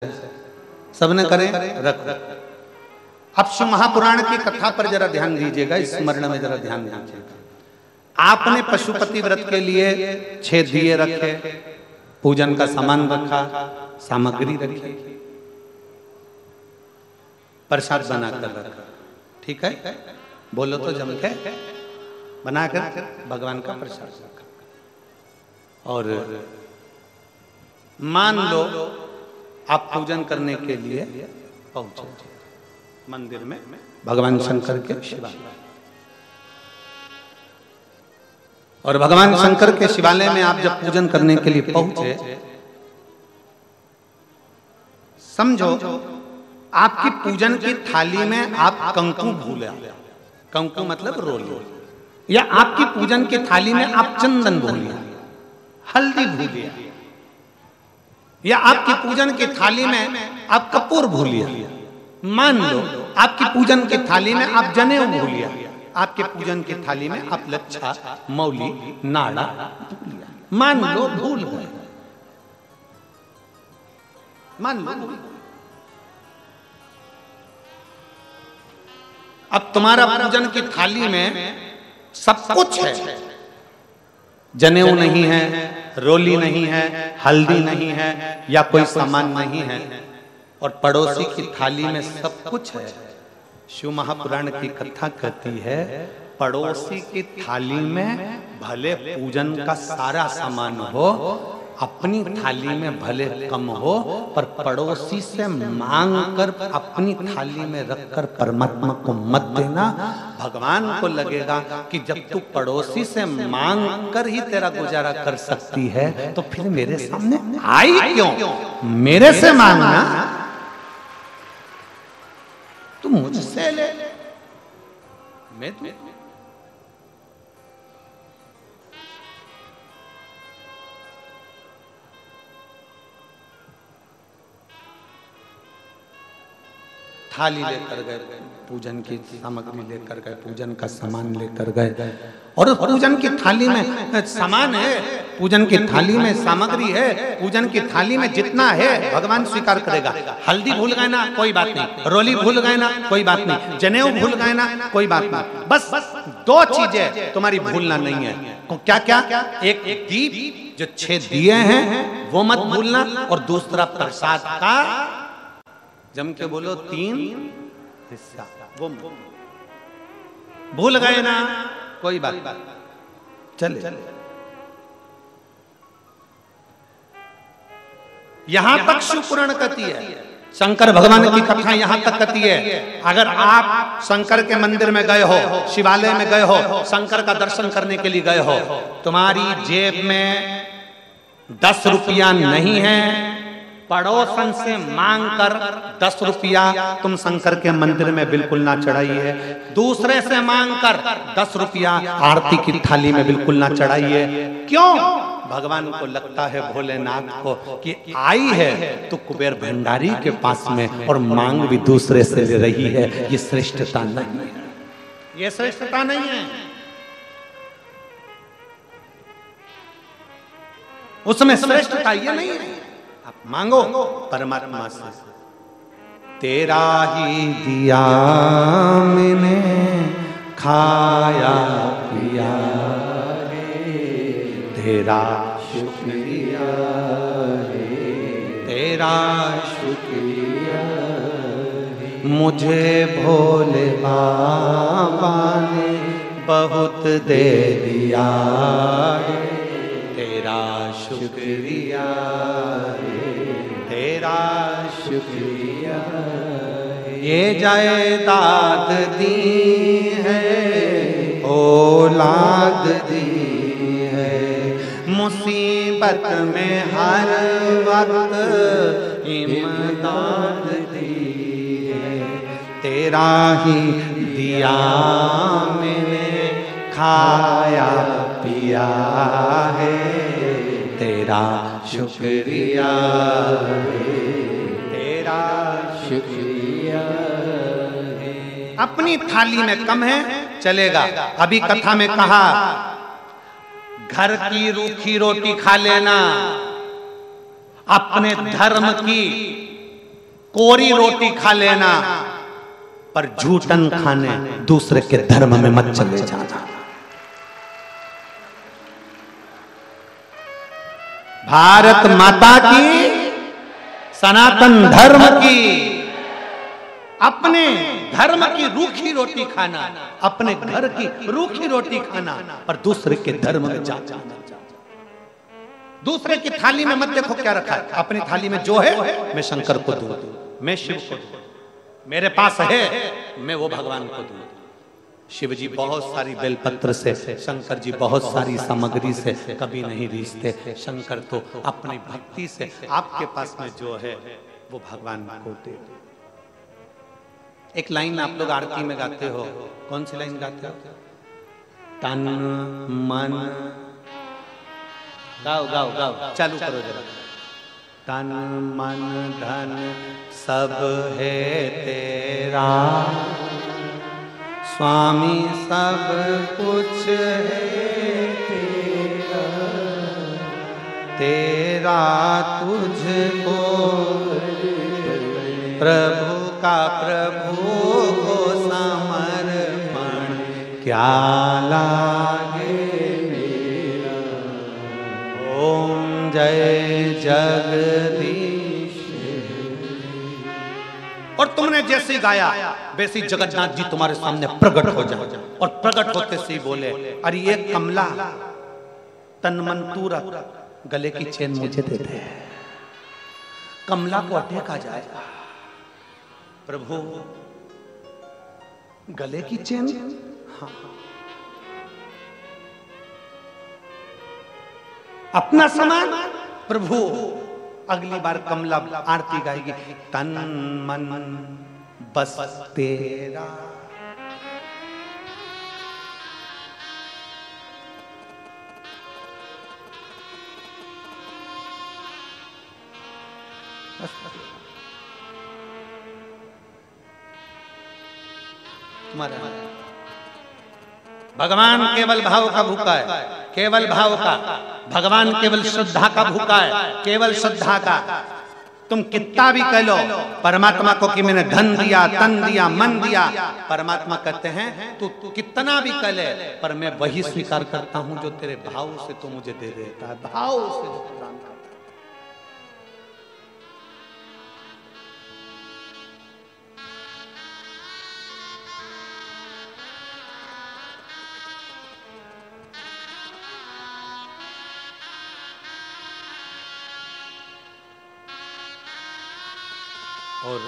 सबने करें रख। अब शिव महापुराण की कथा पर जरा ध्यान दीजिएगा, स्मरण में जरा ध्यान दीजिएगा। आपने पशुपति व्रत के लिए 6 दिए रखे, पूजन का सामान रखा, सामग्री रखी, प्रसाद बनाकर रखा, ठीक है? बोलो तो जम के बनाकर भगवान का प्रसाद रखा। और मान लो आप पूजन करने के लिए पहुंचे मंदिर में, भगवान शंकर के शिवालय, और भगवान शंकर के शिवालय में आप जब पूजन करने के लिए पहुंचे, समझो आपकी पूजन की थाली में आप कंकु भूल आए, कंकु मतलब रोली, या आपकी पूजन की थाली में आप चंदन भूल आए, हल्दी भूल आए, या आपकी पूजन की थाली में आप कपूर भूल आए। मान लो आपकी पूजन की थाली में आप जनेऊ भूल आए, आपके पूजन की थाली में आप लच्छा, मौली, नाड़ा भूल आए। मान लो भूल गए, मान लो। अब तुम्हारा पूजन की थाली में सब कुछ है, जनेऊ नहीं है, रोली नहीं है, हल्दी नहीं है, या कोई सामान नहीं है, और पड़ोसी की थाली में सब कुछ है। शिव महापुराण की कथा कहती है, पड़ोसी की थाली में भले पूजन का सारा सामान हो, अपनी थाली में भले कम हो, पर पड़ोसी से मांग कर अपनी थाली में रखकर परमात्मा को मत देना। भगवान को लगेगा कि जब तू पड़ोसी से मांग कर ही तेरा गुजारा कर सकती है, तो फिर मेरे सामने आई क्यों? मेरे से मांगना, तू मुझसे ले। मैं थाली लेकर गए, पूजन की सामग्री लेकर गए, पूजन का सामान लेकर गए, और पूजन की थाली में सामान है, पूजन की थाली में सामग्री है, पूजन की थाली में जितना है भगवान स्वीकार करेगा। हल्दी भूल गए ना, कोई बात नहीं, रोली भूल गए ना, कोई बात नहीं, जनेऊ भूल गए ना, कोई बात नहीं, बस 2 चीजें तुम्हारी भूलना नहीं है। क्या क्या? एक दीप, जो 6 दिए हैं वो मत भूलना, और दूसरा प्रसाद का, जम के बोलो, 3 हिस्सा, वो भूल गए ना, कोई बात, चले। यहां तक शिव पुराण कहती है, शंकर भगवान की कथा यहां तक कहती है। अगर आप शंकर के मंदिर में गए हो, शिवालय में गए हो, शंकर का दर्शन करने के लिए गए हो, तुम्हारी जेब में 10 रुपया नहीं है, पड़ोसन से मांग कर 10 रुपया तुम शंकर के मंदिर में बिल्कुल ना चढ़ाइए। दूसरे से मांग कर 10 रुपया आरती की थाली में बिल्कुल ना चढ़ाइए। क्यों? भगवान को लगता है, भोलेनाथ को, कि आई है तो कुबेर भंडारी के पास में, और मांग भी दूसरे से ले रही है। ये श्रेष्ठता नहीं है, ये श्रेष्ठता नहीं है। उसमें श्रेष्ठता ये नहीं है। मांगो परमात्मा से, तेरा ही दिया मैंने खाया पिया रे, तेरा शुक्रिया रे, तेरा शुक्रिया रे, मुझे भोले बाबा ने बहुत दे दिया रे, तेरा शुक्रिया, तेरा शुक्रिया। ये जायदाद दी है, औलाद दी है, मुसीबत में हर वक्त इमदाद दी है, तेरा ही दिया मैंने खाया पिया है, तेरा शुक्रिया, तेरा शुक्रिया। अपनी थाली में कम है, चलेगा। अभी कथा में कहा, घर की रूखी रोटी खा लेना, अपने धर्म की कोरी रोटी खा लेना, पर झूठन खाने दूसरे के धर्म में मत चले जाना। भारत माता की, सनातन धर्म की, अपने धर्म की रूखी रोटी खाना, अपने घर की रूखी रोटी खाना, पर दूसरे के धर्म में जाना। दूसरे की थाली में मत देखो क्या रखा है, अपनी थाली में जो है मैं शंकर को दूं, मैं शिव को दूं, मेरे पास है मैं वो भगवान को दूं। शिव जी बहुत सारी बेलपत्र से, शंकर जी बहुत सारी सामग्री से कभी नहीं रीझते। शंकर तो अपनी भक्ति से आपके पास में जो है वो भगवान को दे। एक लाइन आप लोग आरती में गाते हो, कौन सी लाइन गाते हो? तन मन, गाओ गाओ गाओ, चालू करो जरा। तन मन धन सब है तेरा, स्वामी सब कुछ है तेरा, तेरा तुझको प्रभु का प्रभु को समर्पण क्या लागे मेरा। ओम जय जगदीश। और तुमने जैसे ही गाया वैसे जगन्नाथ जी तुम्हारे सामने प्रकट हो जाए, और प्रकट होते से ही बोले, अरे ये कमला तन मन तूरा, गले की चेन मुझे दे दे। कमला को अटैक आ जाएगा। प्रभु गले की चेन, हाँ, अपना सामान। प्रभु अगली बार कमला आरती गाएगी, तन मन बस तेरा। तुम्हारा भगवान केवल भाव का भूखा है, केवल भाव का। भगवान केवल श्रद्धा का भूखा है, केवल श्रद्धा का। तुम कितना भी कह लो परमात्मा को कि मैंने धन दिया, तन दिया, मन दिया, परमात्मा कहते हैं तू कितना भी कह ले, पर मैं वही स्वीकार करता हूं जो तेरे भाव से तू मुझे दे देता है। भाव से और